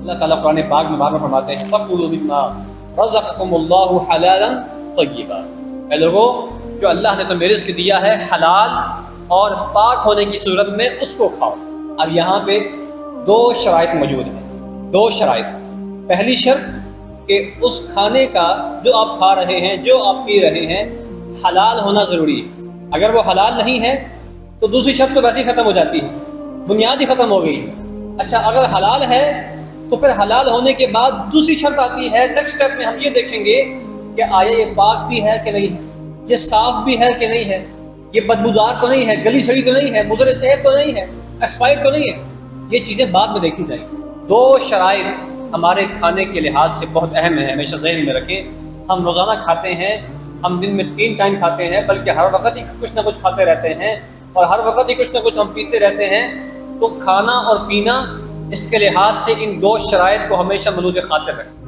اللہ تعالیٰ قرآن پاک میں بار بار فرماتے ہیں فَكُلُوا مِمَّا رَزَقَكُمُ اللَّهُ حَلَالًا طَيِّبًا، اے لوگوں جو اللہ نے تمہیں رزق دیا ہے حلال اور پاک ہونے کی صورت میں اس کو کھاؤ۔ اب یہاں پہ دو شرائط موجود ہیں، دو شرائط۔ پہلی شرط کہ اس کھانے کا جو آپ کھا رہے ہیں، جو آپ پی رہے ہیں، حلال ہونا ضروری ہے۔ اگر وہ حلال نہیں ہے تو دوسری شرط تو ویسے ہی ختم ہو جاتی ہے، بنیاد ہی ختم ہو گئی۔ اچھا اگر حلال ہے تو پھر حلال ہونے کے بعد دوسری شرط آتی ہے، نیکسٹ اسٹیپ میں ہم یہ دیکھیں گے کہ آیا یہ پاک بھی ہے کہ نہیں ہے، یہ صاف بھی ہے کہ نہیں ہے، یہ بدبودار تو نہیں ہے، گلی سڑی تو نہیں ہے، مضر صحت تو نہیں ہے، ایکسپائر تو نہیں ہے۔ یہ چیزیں بعد میں دیکھی جائیں گی۔ دو شرائط ہمارے کھانے کے لحاظ سے بہت اہم ہیں، ہمیشہ ذہن میں رکھیں۔ ہم روزانہ کھاتے ہیں، ہم دن میں 3 ٹائم کھاتے ہیں، بلکہ ہر وقت ہی کچھ نہ کچھ کھاتے رہتے ہیں اور ہر وقت ہی کچھ نہ کچھ ہم پیتے رہتے ہیں۔ تو کھانا اور پینا اس کے لحاظ سے ان دو شرائط کو ہمیشہ ملوث خاطر رکھیں۔